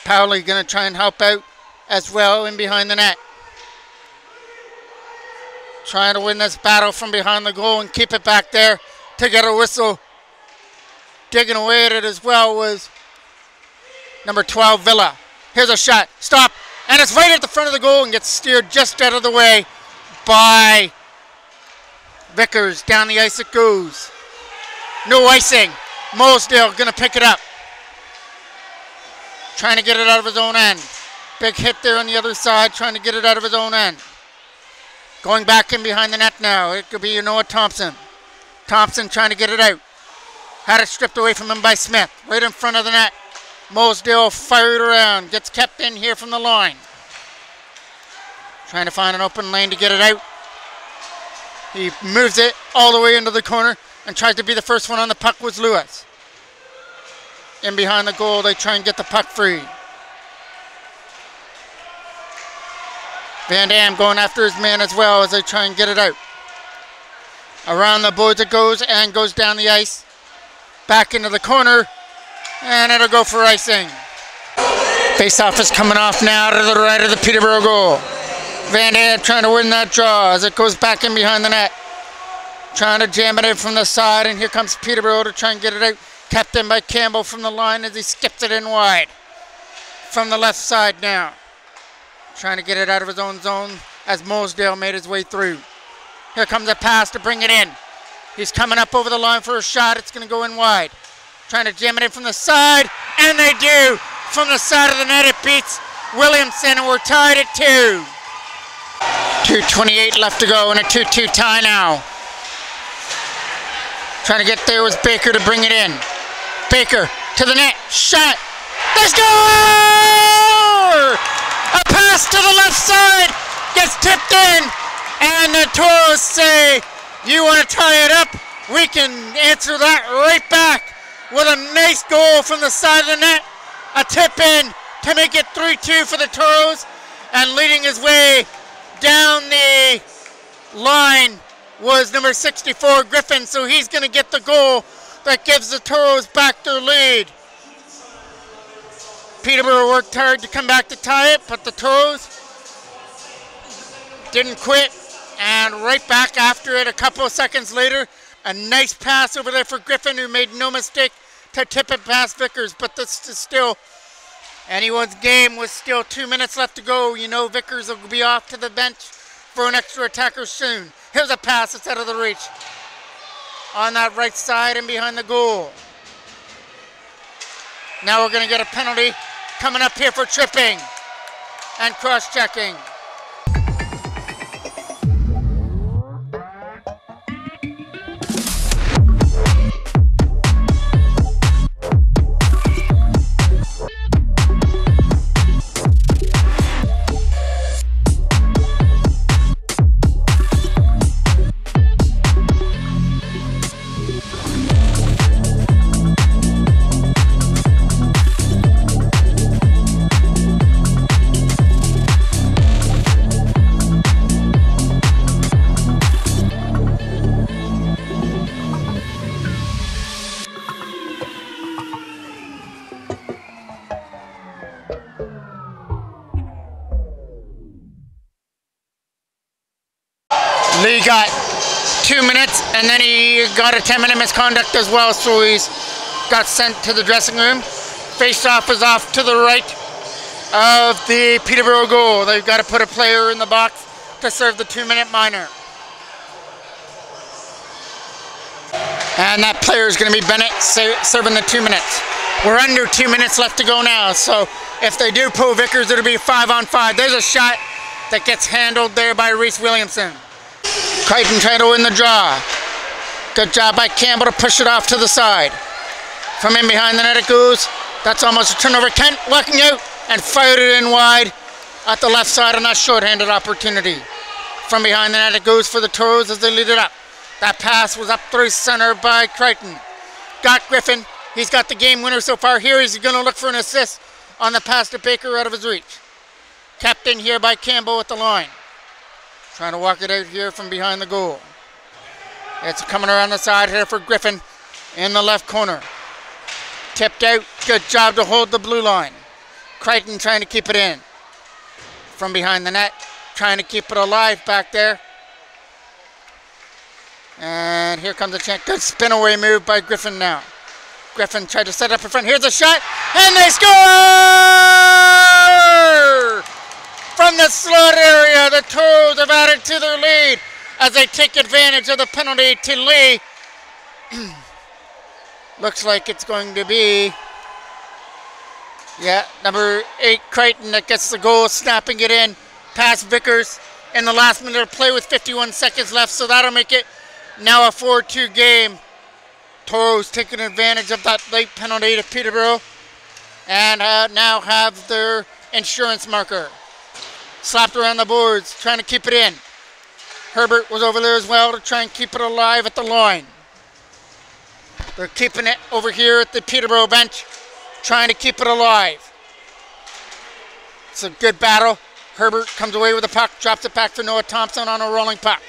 Speaker 1: Powley going to try and help out as well in behind the net. Trying to win this battle from behind the goal and keep it back there to get a whistle. Digging away at it as well was number 12, Villa. Here's a shot. Stop. And it's right at the front of the goal and gets steered just out of the way by Vickers. Down the ice it goes. No icing. Mosedale going to pick it up. Trying to get it out of his own end. Big hit there on the other side, trying to get it out of his own end. Going back in behind the net now. It could be Noah Thompson. Thompson trying to get it out. Had it stripped away from him by Smith. Right in front of the net. Mosedale fired around. Gets kept in here from the line. Trying to find an open lane to get it out. He moves it all the way into the corner and tries to be the first one on the puck was Lewis. In behind the goal, they try and get the puck free. Van Dam going after his man as well as they try and get it out. Around the boards it goes and goes down the ice. Back into the corner, and it'll go for icing. Face-off is coming off now to the right of the Peterborough goal. Van Dam trying to win that draw as it goes back in behind the net. Trying to jam it in from the side, and here comes Peterborough to try and get it out. Kept in by Campbell from the line as he skips it in wide. From the left side now. Trying to get it out of his own zone as Mosedale made his way through. Here comes a pass to bring it in. He's coming up over the line for a shot. It's going to go in wide. Trying to jam it in from the side, and they do. From the side of the net, it beats Williamson, and we're tied at 2. 2:28 left to go, and a 2-2 tie now. Trying to get there was Baker to bring it in. Baker to the net, shot. They score! A pass to the left side, gets tipped in, and the Toros say, you want to tie it up? We can answer that right back with a nice goal from the side of the net. A tip in to make it 3-2 for the Toros, and leading his way down the line was number 64, Griffin, so he's going to get the goal that gives the Toros back their lead. Peterborough worked hard to come back to tie it, but the Toros didn't quit, and right back after it a couple of seconds later, a nice pass over there for Griffin, who made no mistake to tip it past Vickers, but this is still anyone's game with still 2 minutes left to go. You know Vickers will be off to the bench for an extra attacker soon. Here's a pass that's out of the reach. On that right side and behind the goal. Now we're going to get a penalty coming up here for tripping and cross-checking. Lee got 2 minutes, and then he got a 10-minute misconduct as well, so he's got sent to the dressing room. Face-off is off to the right of the Peterborough goal. They've got to put a player in the box to serve the 2-minute minor. And that player is going to be Bennett serving the 2 minutes. We're under 2 minutes left to go now, so if they do pull Vickers, it'll be 5-on-5. There's a shot that gets handled there by Reese Williamson. Crichton trying to win the draw. Good job by Campbell to push it off to the side. From in behind the net it goes. That's almost a turnover. Kent walking out and fired it in wide at the left side on that short-handed opportunity. From behind the net it goes for the Toros as they lead it up. That pass was up through center by Crichton. Got Griffin. He's got the game winner so far. Here he's going to look for an assist on the pass to Baker out of his reach. Kept in here by Campbell at the line. Trying to walk it out here from behind the goal. It's coming around the side here for Griffin in the left corner. Tipped out. Good job to hold the blue line. Crichton trying to keep it in. From behind the net. Trying to keep it alive back there. And here comes a chance. Good spin away move by Griffin now. Griffin tried to set up in front. Here's a shot. And they score! From the slot area, the Toros have added to their lead as they take advantage of the penalty to Lee. Looks like it's going to be, number 8, Crichton, that gets the goal, snapping it in past Vickers in the last minute of play with 51 seconds left, so that'll make it now a 4-2 game. Toros taking advantage of that late penalty to Peterborough and now have their insurance marker. Slapped around the boards, trying to keep it in. Herbert was over there as well to try and keep it alive at the line. They're keeping it over here at the Peterborough bench, trying to keep it alive. It's a good battle. Herbert comes away with the puck, drops it back for Noah Thompson on a rolling puck.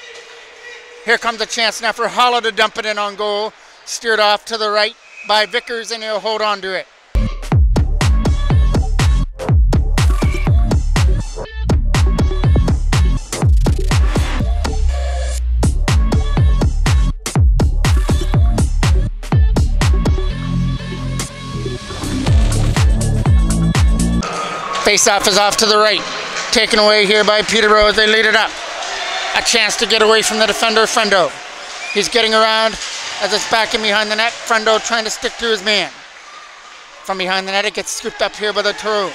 Speaker 1: Here comes a chance now for Hollow to dump it in on goal. Steered off to the right by Vickers, and he'll hold on to it. Face-off is off to the right. Taken away here by Peterborough as they lead it up. A chance to get away from the defender, Friendo. He's getting around as it's back in behind the net. Frendo trying to stick to his man. From behind the net, it gets scooped up here by the Toros.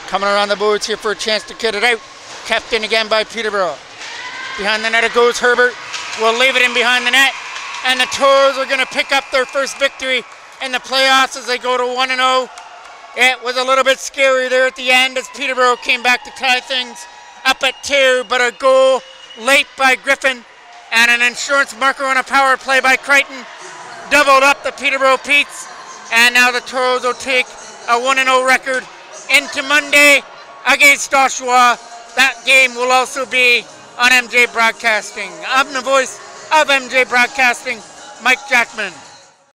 Speaker 1: Coming around the boards here for a chance to get it out. Kept in again by Peterborough. Behind the net it goes. Herbert will leave it in behind the net. And the Toros are going to pick up their first victory in the playoffs as they go to 1-0. It was a little bit scary there at the end as Peterborough came back to tie things up at 2, but a goal late by Griffin and an insurance marker on a power play by Crichton doubled up the Peterborough Petes, and now the Toros will take a 1-0 record into Monday against Oshawa. That game will also be on MJ Broadcasting. I'm the voice of MJ Broadcasting, Mike Jackman.